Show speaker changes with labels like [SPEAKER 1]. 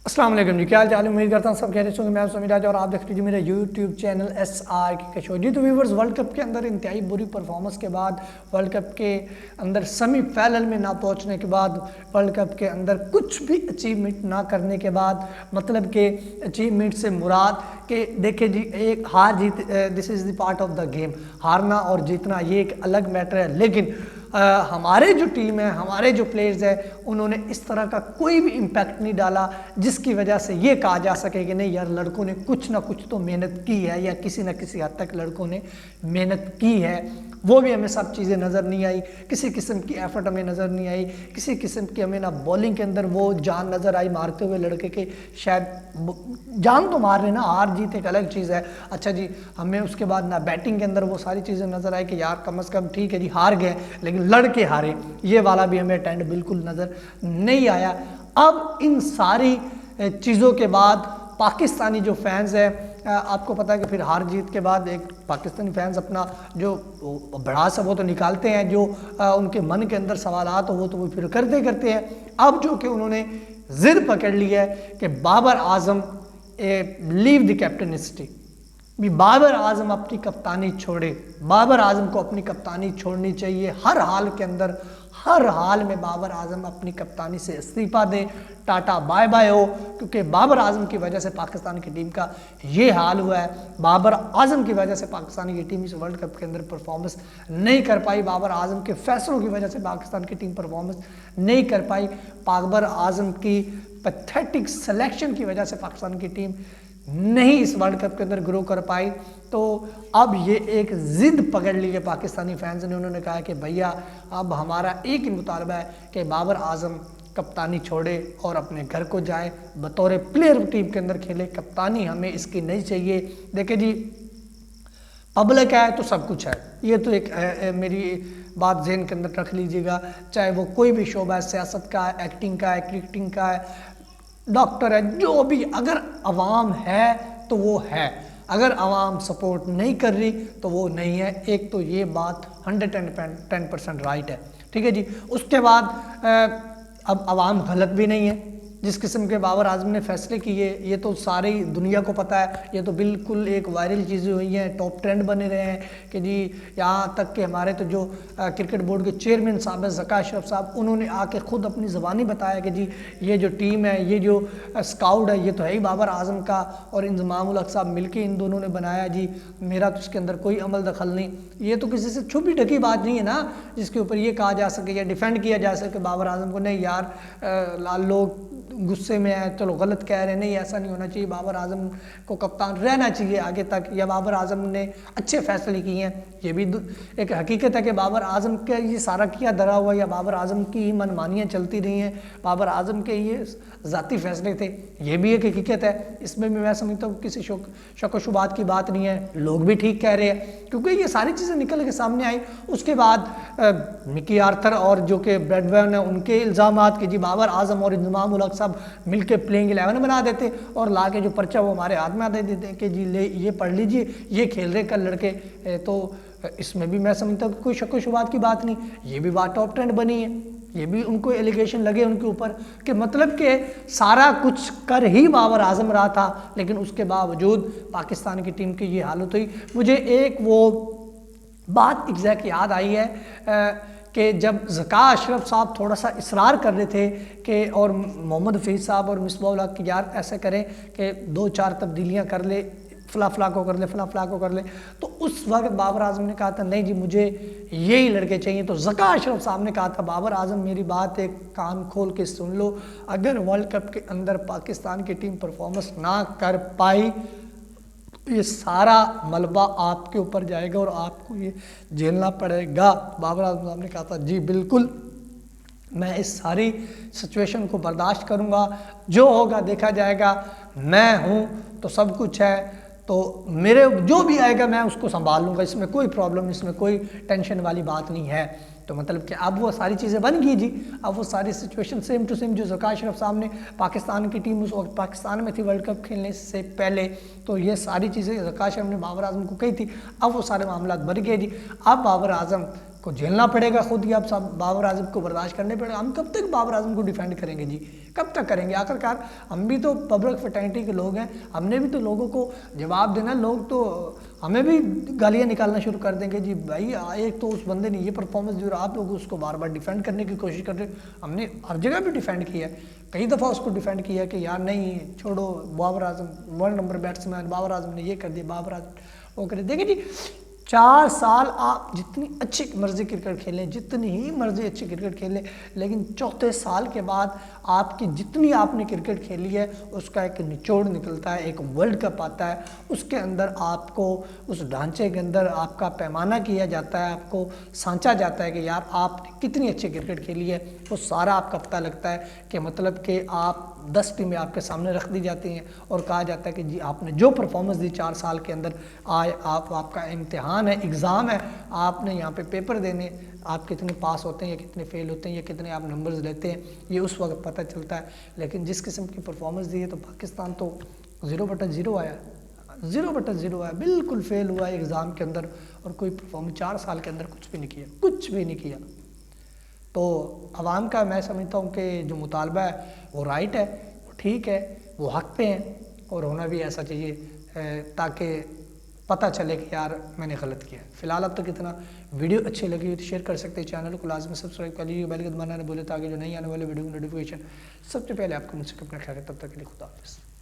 [SPEAKER 1] अस्सलाम वालेकुम जी, क्या हाल चाल है। उम्मीद करता हूँ सब खैरियत से होंगे। मैं समीर राजा और आप देख लीजिए मेरा यूट्यूब चैनल SR के शो जी। तो व्यूवर्स, वर्ल्ड कप के अंदर इंतहाई बुरी परफॉर्मेंस के बाद, वर्ल्ड कप के अंदर सेमीफाइनल में ना पहुंचने के बाद, वर्ल्ड कप के अंदर कुछ भी अचीवमेंट ना करने के बाद, मतलब के अचीवमेंट से मुराद कि देखिए जी, एक हार जीत this is the part of the game. हारना और जीतना ये एक अलग मैटर है, लेकिन हमारे जो टीम है, हमारे जो प्लेयर्स हैं, उन्होंने इस तरह का कोई भी इम्पैक्ट नहीं डाला जिसकी वजह से ये कहा जा सके कि नहीं यार, लड़कों ने कुछ ना कुछ तो मेहनत की है, या किसी न किसी हद तक लड़कों ने मेहनत की है। वो भी हमें सब चीज़ें नज़र नहीं आई, किसी किस्म की एफर्ट हमें नज़र नहीं आई, किसी किस्म की हमें ना बॉलिंग के अंदर वो जान नज़र आई मारते हुए लड़के के। शायद जान तो मार रहे ना, हार जीत एक अलग चीज़ है। अच्छा जी, हमें उसके बाद ना बैटिंग के अंदर वो सारी चीज़ें नज़र आई कि यार कम से कम ठीक है जी, हार गए लेकिन लड़के हारे, ये वाला भी हमें ट्रेंड बिल्कुल नज़र नहीं आया। अब इन सारी चीज़ों के बाद पाकिस्तानी जो फैंस है, आपको पता है कि फिर हार जीत के बाद एक पाकिस्तानी फैंस अपना जो भड़ास है वो तो निकालते हैं, जो उनके मन के अंदर सवालात हो वो तो वो फिर करते हैं। अब जो कि उन्होंने जिद पकड़ ली है कि बाबर आजम लीव द कैप्टनिस्टी, भी बाबर आजम अपनी कप्तानी छोड़े। बाबर आजम को अपनी कप्तानी छोड़नी चाहिए हर हाल के अंदर, हर हाल में बाबर आजम अपनी कप्तानी से इस्तीफा दे, टाटा बाय बाय हो, क्योंकि बाबर आजम की वजह से पाकिस्तान की टीम का ये हाल हुआ है। बाबर आजम की वजह से पाकिस्तान की टीम इस वर्ल्ड कप के अंदर परफॉर्मेंस नहीं कर पाई, बाबर आजम के फैसलों की वजह से पाकिस्तान की टीम परफॉर्मेंस नहीं कर पाई, बाबर आजम की पैथेटिक सिलेक्शन की वजह से पाकिस्तान की टीम नहीं इस वर्ल्ड कप के अंदर ग्रो कर पाई। तो अब ये एक जिद पकड़ ली है पाकिस्तानी फैंस ने। उन्होंने कहा कि भैया अब हमारा एक ही मुतालबा है कि बाबर आजम कप्तानी छोड़े और अपने घर को जाए, बतौर प्लेयर टीम के अंदर खेले, कप्तानी हमें इसकी नहीं चाहिए। देखिए जी, पब्लिक है तो सब कुछ है, ये तो एक मेरी बात ज़हन के अंदर रख लीजिएगा। चाहे वो कोई भी शोबा है, सियासत का है, एक्टिंग का है, क्रिकेटिंग का है, डॉक्टर है, जो भी, अगर अवाम है तो वो है, अगर अवाम सपोर्ट नहीं कर रही तो वो नहीं है। एक तो ये बात 110% राइट है, ठीक है जी। उसके बाद अब अवाम गलत भी नहीं है, जिस किस्म के बाबर आजम ने फैसले किए ये तो सारी दुनिया को पता है, ये तो बिल्कुल एक वायरल चीज़ें हुई हैं, टॉप ट्रेंड बने रहे हैं कि जी, यहाँ तक कि हमारे तो जो क्रिकेट बोर्ड के चेयरमैन साहब हैं ज़का अशरफ साहब, उन्होंने आके खुद अपनी ज़बानी बताया कि जी ये जो टीम है, ये जो स्काउट है, ये तो है ही बाबर आजम का और इंजमाम उल हक साहब मिलके इन दोनों ने बनाया जी, मेरा तो इसके अंदर कोई अमल दखल नहीं। ये तो किसी से छुपी ढकी बात नहीं है ना, जिसके ऊपर ये कहा जा सके या डिफेंड किया जा सके बाबर आजम को, नहीं यार लोग गुस्से में है, चलो गलत कह रहे हैं, नहीं ऐसा नहीं होना चाहिए, बाबर आजम को कप्तान रहना चाहिए आगे तक, या बाबर आजम ने अच्छे फैसले किए हैं। ये भी एक हकीकत है कि बाबर आजम का ये सारा किया धरा हुआ, या बाबर आजम की ही मनमानियाँ चलती रही हैं, बाबर आजम के ये ज़ाती फैसले थे, ये भी एक हकीकत है। इसमें भी मैं समझता हूँ किसी शक व शुबात की बात नहीं है, लोग भी ठीक कह रहे हैं, क्योंकि ये सारी चीज़ें निकल के सामने आई। उसके बाद मिकी आर्थर और जो कि ब्रैडमैन है, उनके इल्ज़ामात कि जी बाबर आजम और इंजमाम उल हक साहब मिलके प्लेइंग 11 बना देते और ला के जो पर्चा वो हमारे हाथ में दे देते कि जी ले ये पढ़ लीजिए, ये खेल रहे कल लड़के। तो इसमें भी मैं समझता हूँ कोई शक व शुबात की बात नहीं, ये भी बात टॉप ट्रेंड बनी है, ये भी उनको एलिगेशन लगे उनके ऊपर कि मतलब कि सारा कुछ कर ही बाबर आजम रहा था, लेकिन उसके बावजूद पाकिस्तान की टीम की ये हालत हुई। मुझे एक वो बात एग्जैक्ट याद आई है कि जब ज़का अशरफ साहब थोड़ा सा इसरार कर रहे थे कि, और मोहम्मद हफीज़ साहब और मिसबाह उल हक कि यार ऐसे करें कि 2-4 तब्दीलियाँ कर ले, फ़ला को कर ले, फ़ला को कर ले, तो उस वक्त बाबर आजम ने कहा था नहीं जी मुझे यही लड़के चाहिए। तो ज़का अशरफ साहब ने कहा था बाबर आजम मेरी बात एक कान खोल के सुन लो, अगर वर्ल्ड कप के अंदर पाकिस्तान की टीम परफॉर्मेंस ना कर पाई, ये सारा मलबा आपके ऊपर जाएगा और आपको ये झेलना पड़ेगा। बाबर आजम साहब ने कहा था जी बिल्कुल, मैं इस सारी सिचुएशन को बर्दाश्त करूंगा, जो होगा देखा जाएगा, मैं हूं तो सब कुछ है, तो मेरे जो भी आएगा मैं उसको संभाल लूँगा, इसमें कोई प्रॉब्लम, इसमें कोई टेंशन वाली बात नहीं है। तो मतलब कि अब वो सारी चीज़ें बन गई जी, अब वो सारी सिचुएशन सेम टू सेम जो ज़का अशरफ साहब ने, पाकिस्तान की टीम उस वक्त पाकिस्तान में थी वर्ल्ड कप खेलने से पहले, तो ये सारी चीज़ें ज़का अशरफ ने बाबर आजम को कही थी, अब वो सारे मामला बढ़ गए जी। अब बाबर आजम को झेलना पड़ेगा, खुद ही आप सब बाबर आजम को बर्दाश्त करने पड़ेगा। हम कब तक बाबर आजम को डिफेंड करेंगे जी, कब तक करेंगे? आखिरकार हम भी तो पब्लिक फ्रेटर्निटी के लोग हैं, हमने भी तो लोगों को जवाब देना। लोग तो हमें भी गालियाँ निकालना शुरू कर देंगे जी, भाई एक तो उस बंदे ने ये परफॉर्मेंस दी और आप लोग उसको बार बार डिफेंड करने की कोशिश कर रहे हो। हमने हर जगह भी डिफेंड किया है, कई दफ़ा उसको डिफेंड किया है कि यार नहीं छोड़ो, बाबर आजम 1 नंबर बैट्समैन, बाबर आजम ने ये कर दिया, बाबर आजम वो करे। देखिए जी 4 साल आप जितनी अच्छी मर्जी क्रिकेट खेलें, जितनी ही मर्जी अच्छी क्रिकेट खेलें, लेकिन चौथे साल के बाद आपकी जितनी आपने क्रिकेट खेली है उसका एक निचोड़ निकलता है, एक वर्ल्ड कप आता है, उसके अंदर आपको उस ढांचे के अंदर आपका पैमाना किया जाता है, आपको सांचा जाता है कि यार आपने कितनी अच्छी क्रिकेट खेली है। वो सारा आपका पता लगता है कि मतलब कि आप 10 टीमें आपके सामने रख दी जाती हैं और कहा जाता है कि जी आपने जो परफॉर्मेंस दी 4 साल के अंदर, आपका इम्तिहान है, एग्ज़ाम है, आपने यहाँ पे पेपर देने, आप कितने पास होते हैं या कितने फेल होते हैं या कितने आप नंबर्स लेते हैं, ये उस वक्त पता चलता है। लेकिन जिस किस्म की परफॉर्मेंस दी है तो पाकिस्तान तो 0/0 आया, 0/0 आया, बिल्कुल फेल हुआ है एग्ज़ाम के अंदर और कोई परफॉर्मेंस 4 साल के अंदर कुछ भी नहीं किया, कुछ भी नहीं किया। तो आवाम का मैं समझता हूँ कि जो मुतालबा है वो राइट है, वो ठीक है, वो हक पे हैं और होना भी ऐसा चाहिए ताकि पता चले कि यार मैंने गलत किया है। फिलहाल अब तक इतना। वीडियो अच्छी लगी तो शेयर कर सकते हैं, चैनल को लाजमी सब्सक्राइब कर लीजिए, बेल के दबाना न भूलें ताकि जो नहीं आने वाले वीडियो की नोटिफिकेशन सबसे पहले आपको मिल सके। अपना ख्याल है, तब तक के लिए खुदा हाफिज़।